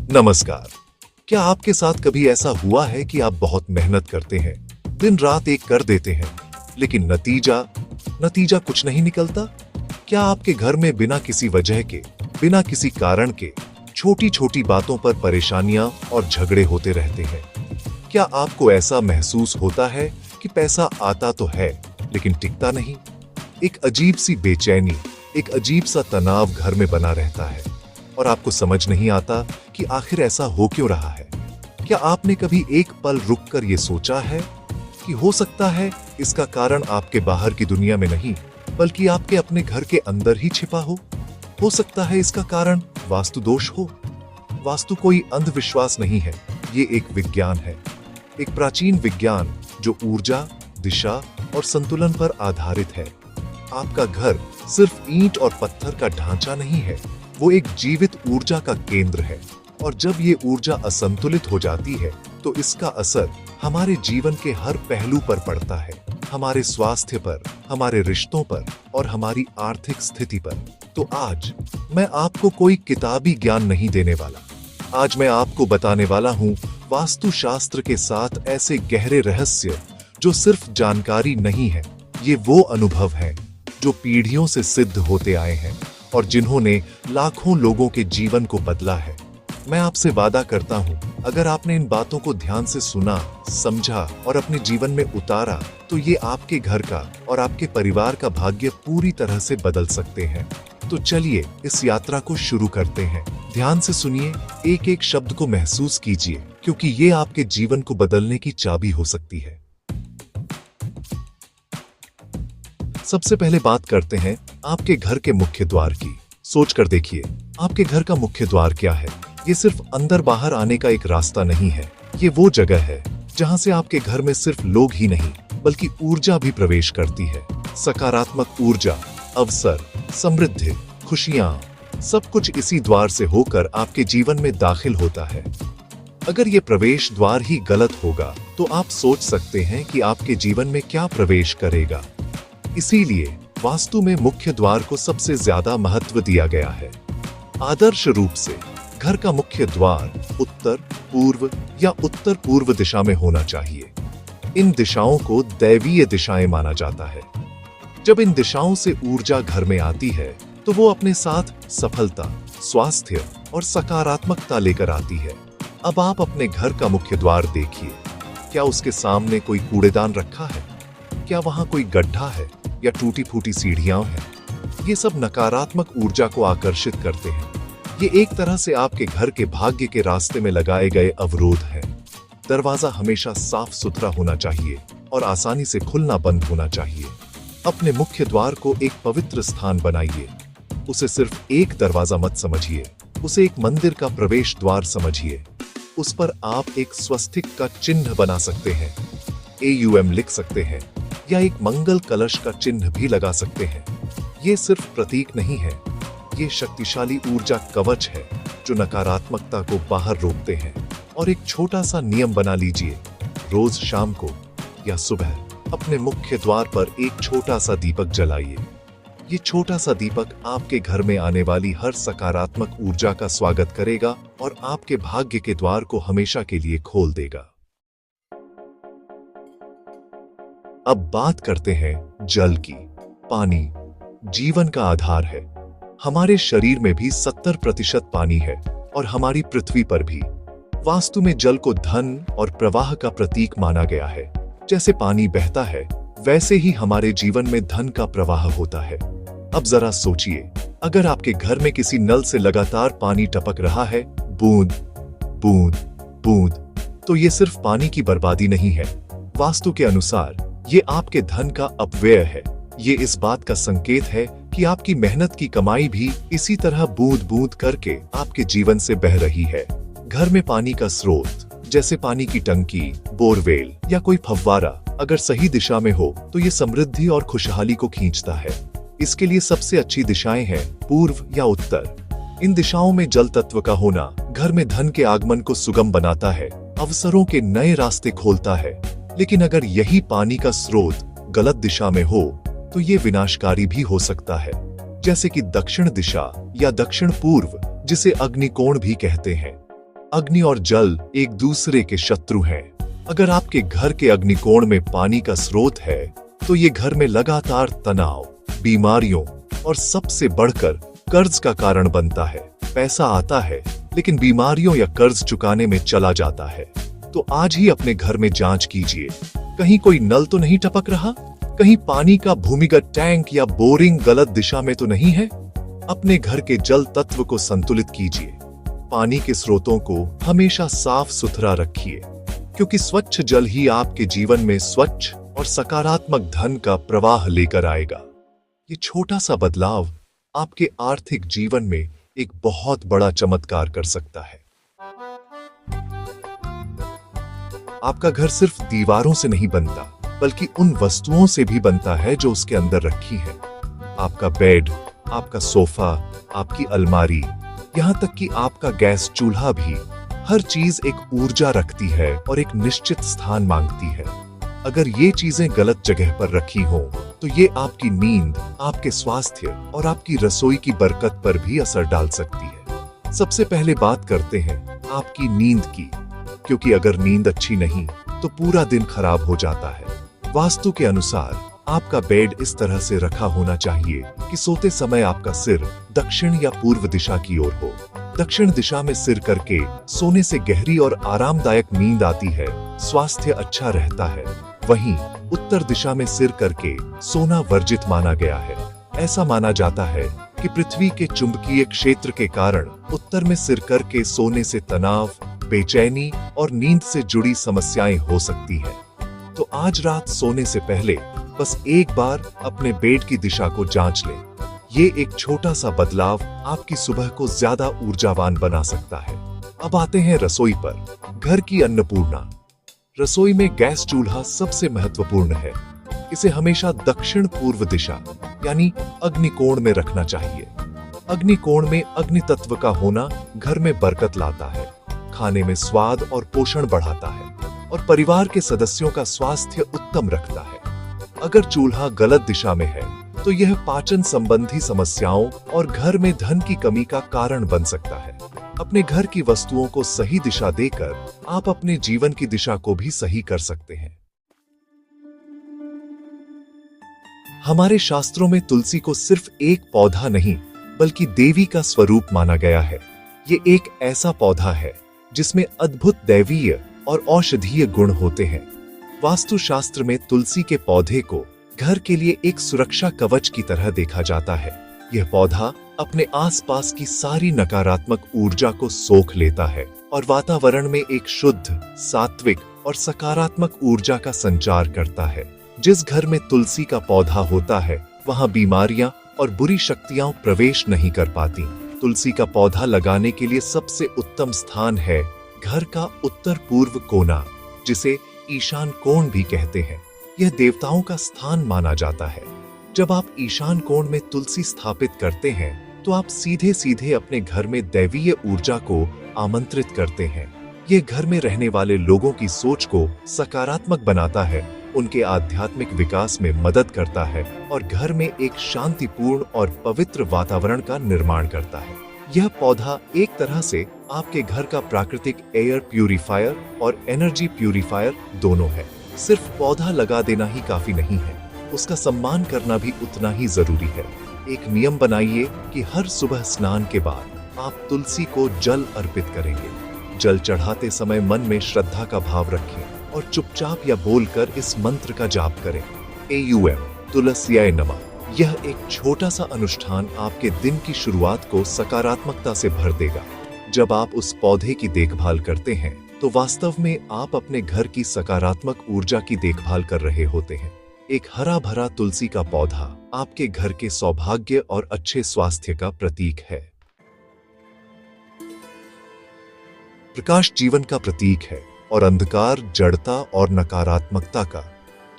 नमस्कार। क्या आपके साथ कभी ऐसा हुआ है कि आप बहुत मेहनत करते हैं, दिन रात एक कर देते हैं, लेकिन नतीजा कुछ नहीं निकलता? क्या आपके घर में बिना किसी वजह के, बिना किसी कारण के छोटी छोटी बातों पर परेशानियां और झगड़े होते रहते हैं? क्या आपको ऐसा महसूस होता है कि पैसा आता तो है लेकिन टिकता नहीं? एक अजीब सी बेचैनी, एक अजीब सा तनाव घर में बना रहता है और आपको समझ नहीं आता कि आखिर ऐसा हो क्यों रहा है। क्या आपने कभी एक पल रुककर यह सोचा है कि हो सकता है इसका कारण आपके बाहर की दुनिया में नहीं, बल्कि आपके अपने घर के अंदर ही छिपा हो? हो सकता है इसका कारण वास्तु दोष हो। वास्तु कोई अंधविश्वास नहीं है, ये एक विज्ञान है, एक प्राचीन विज्ञान जो ऊर्जा, दिशा और संतुलन पर आधारित है। आपका घर सिर्फ ईंट और पत्थर का ढांचा नहीं है, वो एक जीवित ऊर्जा का केंद्र है। और जब ये ऊर्जा असंतुलित हो जाती है तो इसका असर हमारे जीवन के हर पहलू पर पड़ता है, हमारे स्वास्थ्य पर, हमारे रिश्तों पर और हमारी आर्थिक स्थिति पर। तो आज मैं आपको कोई किताबी ज्ञान नहीं देने वाला। आज मैं आपको बताने वाला हूँ वास्तुशास्त्र के साथ ऐसे गहरे रहस्य जो सिर्फ जानकारी नहीं है, ये वो अनुभव हैं जो पीढ़ियों से सिद्ध होते आए हैं और जिन्होंने लाखों लोगों के जीवन को बदला है। मैं आपसे वादा करता हूं, अगर आपने इन बातों को ध्यान से सुना, समझा और अपने जीवन में उतारा तो ये आपके घर का और आपके परिवार का भाग्य पूरी तरह से बदल सकते हैं। तो चलिए इस यात्रा को शुरू करते हैं। ध्यान से सुनिए, एक एक शब्द को महसूस कीजिए, क्योंकि ये आपके जीवन को बदलने की चाबी हो सकती है। सबसे पहले बात करते हैं आपके घर के मुख्य द्वार की। सोच कर देखिए, आपके घर का मुख्य द्वार क्या है? ये सिर्फ अंदर बाहर आने का एक रास्ता नहीं है, ये वो जगह है जहां से आपके घर में सिर्फ लोग ही नहीं बल्कि ऊर्जा भी प्रवेश करती है। सकारात्मक ऊर्जा, अवसर, समृद्धि, खुशियां, सब कुछ इसी द्वार से होकर आपके जीवन में दाखिल होता है। अगर ये प्रवेश द्वार ही गलत होगा तो आप सोच सकते हैं कि आपके जीवन में क्या प्रवेश करेगा। इसीलिए वास्तु में मुख्य द्वार को सबसे ज्यादा महत्व दिया गया है। आदर्श रूप से घर का मुख्य द्वार उत्तर, पूर्व या उत्तर पूर्व दिशा में होना चाहिए। इन दिशाओं को दैवीय दिशाएं माना जाता है। जब इन दिशाओं से ऊर्जा घर में आती है तो वो अपने साथ सफलता, स्वास्थ्य और सकारात्मकता लेकर आती है। अब आप अपने घर का मुख्य द्वार देखिए। क्या उसके सामने कोई कूड़ेदान रखा है? क्या वहां कोई गड्ढा है या टूटी फूटी सीढ़ियां हैं? ये सब नकारात्मक ऊर्जा को आकर्षित करते हैं। ये एक तरह से आपके घर के भाग्य के रास्ते में लगाए गए अवरोध हैं। दरवाजा हमेशा साफ सुथरा होना चाहिए और आसानी से खुलना बंद होना चाहिए। अपने मुख्य द्वार को एक पवित्र स्थान बनाइए। उसे सिर्फ एक दरवाजा मत समझिए, उसे एक मंदिर का प्रवेश द्वार समझिए। उस पर आप एक स्वस्तिक का चिन्ह बना सकते हैं, AUM लिख सकते हैं या एक मंगल कलश का चिन्ह भी लगा सकते हैं। ये सिर्फ प्रतीक नहीं है, ये शक्तिशाली ऊर्जा कवच है जो नकारात्मकता को बाहर रोकते हैं। और एक छोटा सा नियम बना लीजिए, रोज शाम को या सुबह अपने मुख्य द्वार पर एक छोटा सा दीपक जलाइए। ये छोटा सा दीपक आपके घर में आने वाली हर सकारात्मक ऊर्जा का स्वागत करेगा और आपके भाग्य के द्वार को हमेशा के लिए खोल देगा। अब बात करते हैं जल की। पानी जीवन का आधार है। हमारे शरीर में भी 70% पानी है और हमारी पृथ्वी पर भी। वास्तु में जल को धन और प्रवाह का प्रतीक माना गया है। जैसे पानी बहता है, वैसे ही हमारे जीवन में धन का प्रवाह होता है। अब जरा सोचिए, अगर आपके घर में किसी नल से लगातार पानी टपक रहा है, बूंद बूंद बूंद, तो ये सिर्फ पानी की बर्बादी नहीं है। वास्तु के अनुसार ये आपके धन का अपव्यय है। ये इस बात का संकेत है कि आपकी मेहनत की कमाई भी इसी तरह बूंद बूंद करके आपके जीवन से बह रही है। घर में पानी का स्रोत, जैसे पानी की टंकी, बोरवेल या कोई फव्वारा, अगर सही दिशा में हो तो ये समृद्धि और खुशहाली को खींचता है। इसके लिए सबसे अच्छी दिशाएं हैं पूर्व या उत्तर। इन दिशाओं में जल तत्व का होना घर में धन के आगमन को सुगम बनाता है, अवसरों के नए रास्ते खोलता है। लेकिन अगर यही पानी का स्रोत गलत दिशा में हो तो ये विनाशकारी भी हो सकता है, जैसे कि दक्षिण दिशा या दक्षिण पूर्व, जिसे अग्निकोण भी कहते हैं। अग्नि और जल एक दूसरे के शत्रु हैं। अगर आपके घर के अग्निकोण में पानी का स्रोत है तो ये घर में लगातार तनाव, बीमारियों और सबसे बढ़कर कर्ज का कारण बनता है। पैसा आता है लेकिन बीमारियों या कर्ज चुकाने में चला जाता है। तो आज ही अपने घर में जांच कीजिए, कहीं कोई नल तो नहीं टपक रहा, कहीं पानी का भूमिगत टैंक या बोरिंग गलत दिशा में तो नहीं है। अपने घर के जल तत्व को संतुलित कीजिए। पानी के स्रोतों को हमेशा साफ सुथरा रखिए, क्योंकि स्वच्छ जल ही आपके जीवन में स्वच्छ और सकारात्मक धन का प्रवाह लेकर आएगा। ये छोटा सा बदलाव आपके आर्थिक जीवन में एक बहुत बड़ा चमत्कार कर सकता है। आपका घर सिर्फ दीवारों से नहीं बनता, बल्कि उन वस्तुओं से भी बनता है जो उसके अंदर रखी है। आपका बेड, आपका सोफा, आपकी अलमारी, यहाँ तक कि आपका गैस चूल्हा भी, हर चीज एक ऊर्जा रखती है और एक निश्चित स्थान मांगती है। अगर ये चीजें गलत जगह पर रखी हो तो ये आपकी नींद, आपके स्वास्थ्य और आपकी रसोई की बरकत पर भी असर डाल सकती है। सबसे पहले बात करते हैं आपकी नींद की, क्योंकि अगर नींद अच्छी नहीं तो पूरा दिन खराब हो जाता है। वास्तु के अनुसार आपका बेड इस तरह से रखा होना चाहिए कि सोते समय आपका सिर दक्षिण या पूर्व दिशा की ओर हो। दक्षिण दिशा में सिर करके सोने से गहरी और आरामदायक नींद आती है, स्वास्थ्य अच्छा रहता है। वहीं उत्तर दिशा में सिर करके सोना वर्जित माना गया है। ऐसा माना जाता है कि पृथ्वी के चुंबकीय क्षेत्र के कारण उत्तर में सिर करके सोने से तनाव, बेचैनी और नींद से जुड़ी समस्याएं हो सकती है। तो आज रात सोने से पहले बस एक बार अपने बेड की दिशा को जांच लें। ये एक छोटा सा बदलाव आपकी सुबह को ज्यादा ऊर्जावान बना सकता है। अब आते हैं रसोई पर। घर की अन्नपूर्णा। रसोई में गैस चूल्हा सबसे महत्वपूर्ण है। इसे हमेशा दक्षिण पूर्व दिशा यानी अग्निकोण में रखना चाहिए। अग्निकोण में अग्नि तत्व का होना घर में बरकत लाता है, खाने में स्वाद और पोषण बढ़ाता है और परिवार के सदस्यों का स्वास्थ्य उत्तम रखता है। अगर चूल्हा गलत दिशा में है तो यह पाचन संबंधी समस्याओं और घर में धन की कमी का कारण बन सकता है। अपने घर की वस्तुओं को सही दिशा देकर आप अपने जीवन की दिशा को भी सही कर सकते हैं। हमारे शास्त्रों में तुलसी को सिर्फ एक पौधा नहीं, बल्कि देवी का स्वरूप माना गया है। ये एक ऐसा पौधा है जिसमें अद्भुत दैवीय और औषधीय गुण होते हैं। वास्तुशास्त्र में तुलसी के पौधे को घर के लिए एक सुरक्षा कवच की तरह देखा जाता है। यह पौधा अपने आसपास की सारी नकारात्मक ऊर्जा को सोख लेता है और वातावरण में एक शुद्ध, सात्विक और सकारात्मक ऊर्जा का संचार करता है। जिस घर में तुलसी का पौधा होता है, वहां बीमारियां और बुरी शक्तियां प्रवेश नहीं कर पाती। तुलसी का पौधा लगाने के लिए सबसे उत्तम स्थान है घर का उत्तर पूर्व कोना, जिसे ईशान कोण भी कहते हैं। यह देवताओं का स्थान माना जाता है। जब आप ईशान कोण में तुलसी स्थापित करते हैं तो आप सीधे सीधे अपने घर में दैवीय ऊर्जा को आमंत्रित करते हैं। यह घर में रहने वाले लोगों की सोच को सकारात्मक बनाता है, उनके आध्यात्मिक विकास में मदद करता है और घर में एक शांतिपूर्ण और पवित्र वातावरण का निर्माण करता है। यह पौधा एक तरह से आपके घर का प्राकृतिक एयर प्यूरिफायर और एनर्जी प्यूरिफायर दोनों है। सिर्फ पौधा लगा देना ही काफी नहीं है, उसका सम्मान करना भी उतना ही जरूरी है। एक नियम बनाइए कि हर सुबह स्नान के बाद आप तुलसी को जल अर्पित करेंगे। जल चढ़ाते समय मन में श्रद्धा का भाव रखें और चुपचाप या बोलकर इस मंत्र का जाप करें। AUM तुलस्याय नमः। यह एक छोटा सा अनुष्ठान आपके दिन की शुरुआत को सकारात्मकता से भर देगा। जब आप उस पौधे की देखभाल करते हैं तो वास्तव में आप अपने घर की सकारात्मक ऊर्जा की देखभाल कर रहे होते हैं। एक हरा भरा तुलसी का पौधा आपके घर के सौभाग्य और अच्छे स्वास्थ्य का प्रतीक है। प्रकाश जीवन का प्रतीक है और अंधकार जड़ता और नकारात्मकता का।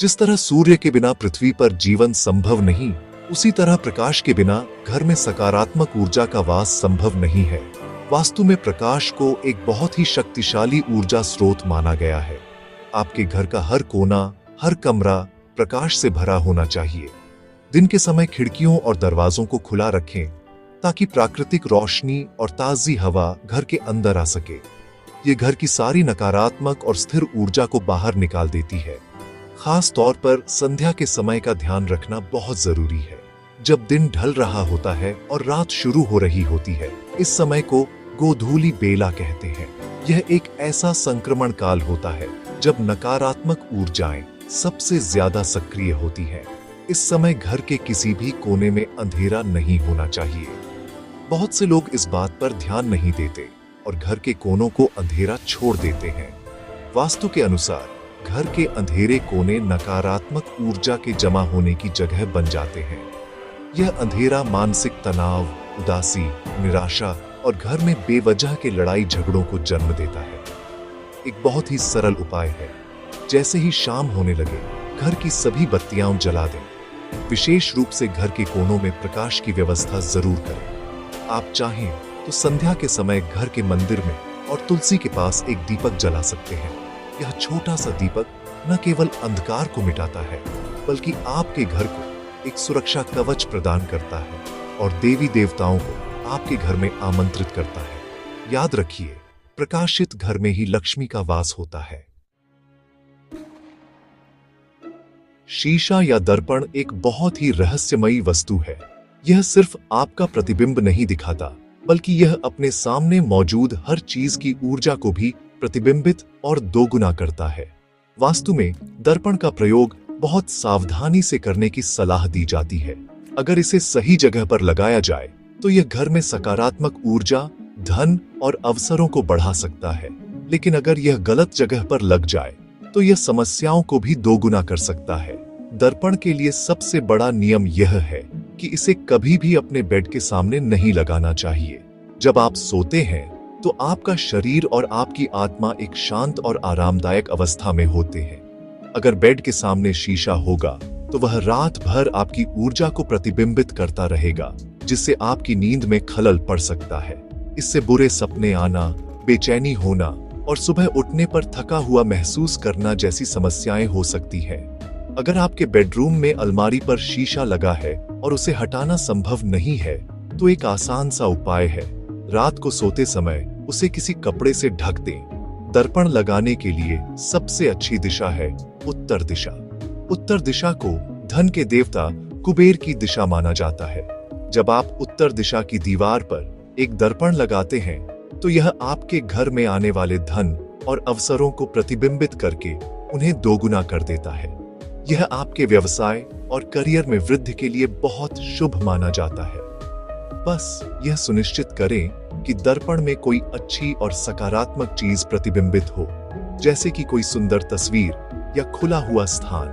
जिस तरह सूर्य के बिना पृथ्वी पर जीवन संभव नहीं, उसी तरह प्रकाश के बिना घर में सकारात्मक ऊर्जा का वास संभव नहीं है। वास्तु में प्रकाश को एक बहुत ही शक्तिशाली ऊर्जा स्रोत माना गया है। आपके घर का हर कोना, हर कमरा प्रकाश से भरा होना चाहिए। दिन के समय खिड़कियों और दरवाजों को खुला रखें ताकि प्राकृतिक रोशनी और ताजी हवा घर के अंदर आ सके। ये घर की सारी नकारात्मक और स्थिर ऊर्जा को बाहर निकाल देती है। खास तौर पर संध्या के समय का ध्यान रखना बहुत जरूरी है। जब दिन ढल रहा होता है और रात शुरू हो रही होती है, इस समय को गोधूली बेला कहते हैं। यह एक ऐसा संक्रमण काल होता है जब नकारात्मक ऊर्जाएं सबसे ज्यादा सक्रिय होती हैं। इस समय घर के किसी भी कोने में अंधेरा नहीं होना चाहिए। बहुत से लोग इस बात पर ध्यान नहीं देते और घर के कोनों को अंधेरा छोड़ देते हैं। वास्तु के अनुसार घर के अंधेरे कोने नकारात्मक ऊर्जा के जमा होने की जगह बन जाते हैं। यह अंधेरा मानसिक तनाव, उदासी, निराशा और घर में बेवजह के लड़ाई झगड़ों को जन्म देता है। एक बहुत ही सरल उपाय है, जैसे ही शाम होने लगे घर की सभी बत्तियां जला दें। विशेष रूप से घर के कोनों में प्रकाश की व्यवस्था जरूर करें। आप चाहें तो संध्या के समय घर के मंदिर में और तुलसी के पास एक दीपक जला सकते हैं। यह छोटा सा दीपक न केवल अंधकार को मिटाता है, बल्कि आपके घर को एक सुरक्षा कवच प्रदान करता है और देवी देवताओं को आपके घर में आमंत्रित करता है। याद रखिए, प्रकाशित घर में ही लक्ष्मी का वास होता है। शीशा या दर्पण एक बहुत ही रहस्यमयी वस्तु है। यह सिर्फ आपका प्रतिबिंब नहीं दिखाता, बल्कि यह अपने सामने मौजूद हर चीज की ऊर्जा को भी प्रतिबिंबित और दोगुना करता है। वास्तु में दर्पण का प्रयोग बहुत सावधानी से करने की सलाह दी जाती है। अगर इसे सही जगह पर लगाया जाए तो यह घर में सकारात्मक ऊर्जा, धन और अवसरों को बढ़ा सकता है। लेकिन अगर यह गलत जगह पर लग जाए तो यह समस्याओं को भी दोगुना कर सकता है। दर्पण के लिए सबसे बड़ा नियम यह है कि इसे कभी भी अपने बेड के सामने नहीं लगाना चाहिए। जब आप सोते हैं तो आपका शरीर और आपकी आत्मा एक शांत और आरामदायक अवस्था में होते हैं। अगर बेड के सामने शीशा होगा तो वह रात भर आपकी ऊर्जा को प्रतिबिंबित करता रहेगा, जिससे आपकी नींद में खलल पड़ सकता है। इससे बुरे सपने आना, बेचैनी होना और सुबह उठने पर थका हुआ महसूस करना जैसी समस्याएं हो सकती हैं। अगर आपके बेडरूम में अलमारी पर शीशा लगा है और उसे हटाना संभव नहीं है, तो एक आसान सा उपाय है, रात को सोते समय उसे किसी कपड़े से ढक दें। दर्पण लगाने के लिए सबसे अच्छी दिशा है उत्तर दिशा। उत्तर दिशा को धन के देवता कुबेर की दिशा माना जाता है। जब आप उत्तर दिशा की दीवार पर एक दर्पण लगाते हैं तो यह आपके घर में आने वाले धन और अवसरों को प्रतिबिंबित करके उन्हें दोगुना कर देता है। यह आपके व्यवसाय और करियर में वृद्धि के लिए बहुत शुभ माना जाता है। बस यह सुनिश्चित करें कि दर्पण में कोई अच्छी और सकारात्मक चीज प्रतिबिंबित हो, जैसे कि कोई सुंदर तस्वीर या खुला हुआ स्थान।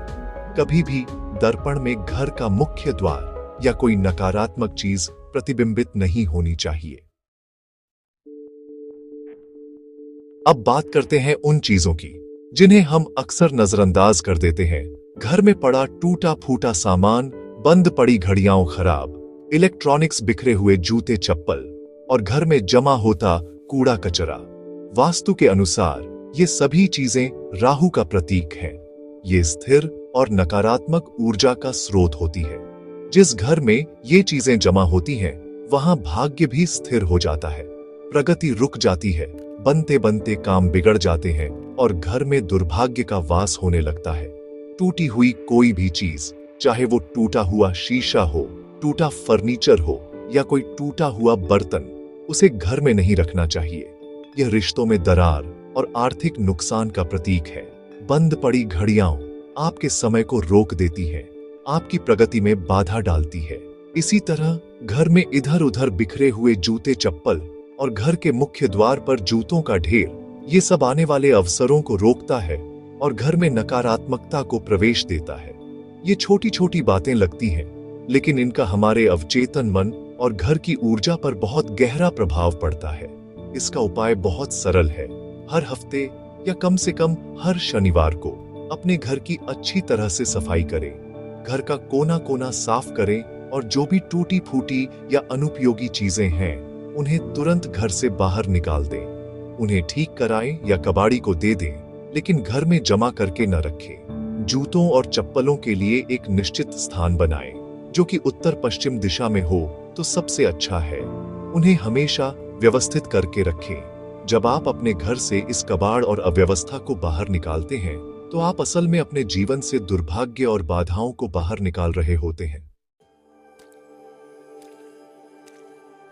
कभी भी दर्पण में घर का मुख्य द्वार या कोई नकारात्मक चीज प्रतिबिंबित नहीं होनी चाहिए। अब बात करते हैं उन चीजों की जिन्हें हम अक्सर नजरअंदाज कर देते हैं। घर में पड़ा टूटा फूटा सामान, बंद पड़ी घड़ियां खराब, इलेक्ट्रॉनिक्स बिखरे हुए जूते चप्पल और घर में जमा होता कूड़ा कचरा। वास्तु के अनुसार ये सभी चीजें राहु का प्रतीक हैं। ये स्थिर और नकारात्मक ऊर्जा का स्रोत होती है। जिस घर में ये चीजें जमा होती हैं, वहां भाग्य भी स्थिर हो जाता है, प्रगति रुक जाती है, बनते बनते काम बिगड़ जाते हैं और घर में दुर्भाग्य का वास होने लगता है। टूटी हुई कोई भी चीज, चाहे वो टूटा हुआ शीशा हो, टूटा फर्नीचर हो या कोई टूटा हुआ बर्तन, उसे घर में नहीं रखना चाहिए। यह रिश्तों में दरार और आर्थिक नुकसान का प्रतीक है। बंद पड़ी घड़ियां आपके समय को रोक देती है, आपकी प्रगति में बाधा डालती है। इसी तरह घर में इधर उधर बिखरे हुए जूते चप्पल और घर के मुख्य द्वार पर जूतों का ढेर, ये सब आने वाले अवसरों को रोकता है और घर में नकारात्मकता को प्रवेश देता है। ये छोटी छोटी बातें लगती हैं, लेकिन इनका हमारे अवचेतन मन और घर की ऊर्जा पर बहुत गहरा प्रभाव पड़ता है। इसका उपाय बहुत सरल है। हर हफ्ते या कम से कम हर शनिवार को अपने घर की अच्छी तरह से सफाई करें। घर का कोना कोना साफ करें और जो भी टूटी फूटी या अनुपयोगी चीजें हैं, उन्हें तुरंत घर से बाहर निकाल दें। उन्हें ठीक कराएं या कबाड़ी को दे दें, लेकिन घर में जमा करके न रखें। जूतों और चप्पलों के लिए एक निश्चित स्थान बनाएं, जो कि उत्तर पश्चिम दिशा में हो तो सबसे अच्छा है। उन्हें हमेशा व्यवस्थित करके रखें। जब आप अपने घर से इस कबाड़ और अव्यवस्था को बाहर निकालते हैं तो आप असल में अपने जीवन से दुर्भाग्य और बाधाओं को बाहर निकाल रहे होते हैं।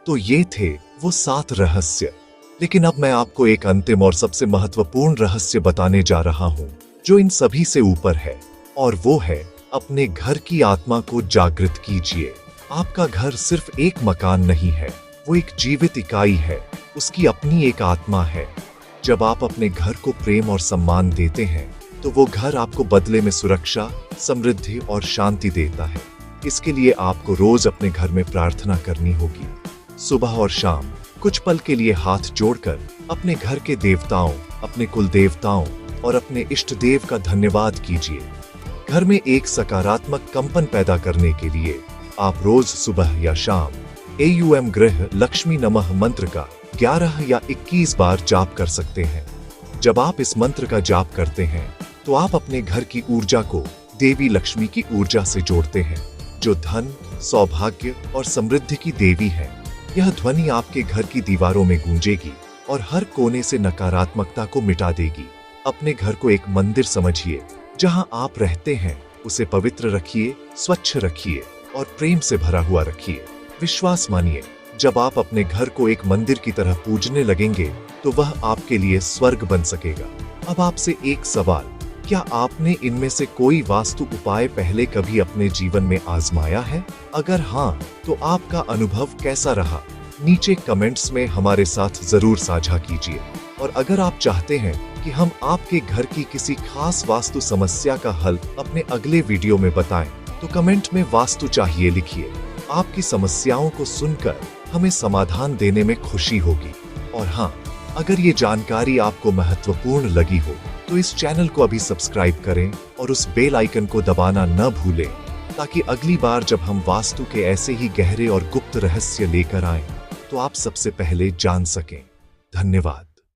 तो ये थे वो 7 रहस्य, लेकिन अब मैं आपको एक अंतिम और सबसे महत्वपूर्ण रहस्य बताने जा रहा हूं जो इन सभी से ऊपर है, और वो है अपने घर की आत्मा को जागृत कीजिए। आपका घर सिर्फ एक मकान नहीं है, वो एक जीवित इकाई है, उसकी अपनी एक आत्मा है। जब आप अपने घर को प्रेम और सम्मान देते हैं तो वो घर आपको बदले में सुरक्षा, समृद्धि और शांति देता है। इसके लिए आपको रोज अपने घर में प्रार्थना करनी होगी। सुबह और शाम कुछ पल के लिए हाथ जोड़कर अपने घर के देवताओं, अपने कुल देवताओं और अपने इष्ट देव का धन्यवाद कीजिए। घर में एक सकारात्मक कंपन पैदा करने के लिए आप रोज सुबह या शाम AUM गृह लक्ष्मी नमः मंत्र का 11 या 21 बार जाप कर सकते हैं। जब आप इस मंत्र का जाप करते हैं तो आप अपने घर की ऊर्जा को देवी लक्ष्मी की ऊर्जा से जोड़ते हैं, जो धन, सौभाग्य और समृद्धि की देवी है। यह ध्वनि आपके घर की दीवारों में गूंजेगी और हर कोने से नकारात्मकता को मिटा देगी। अपने घर को एक मंदिर समझिए, जहां आप रहते हैं उसे पवित्र रखिए, स्वच्छ रखिए और प्रेम से भरा हुआ रखिए। विश्वास मानिए, जब आप अपने घर को एक मंदिर की तरह पूजने लगेंगे तो वह आपके लिए स्वर्ग बन सकेगा। अब आपसे एक सवाल, क्या आपने इनमें से कोई वास्तु उपाय पहले कभी अपने जीवन में आजमाया है? अगर हाँ, तो आपका अनुभव कैसा रहा? नीचे कमेंट्स में हमारे साथ जरूर साझा कीजिए। और अगर आप चाहते हैं कि हम आपके घर की किसी खास वास्तु समस्या का हल अपने अगले वीडियो में बताएं, तो कमेंट में वास्तु चाहिए लिखिए। आपकी समस्याओं को सुनकर हमें समाधान देने में खुशी होगी। और हाँ, अगर ये जानकारी आपको महत्वपूर्ण लगी हो तो इस चैनल को अभी सब्सक्राइब करें और उस बेल आइकन को दबाना न भूलें, ताकि अगली बार जब हम वास्तु के ऐसे ही गहरे और गुप्त रहस्य लेकर आएं तो आप सबसे पहले जान सकें। धन्यवाद।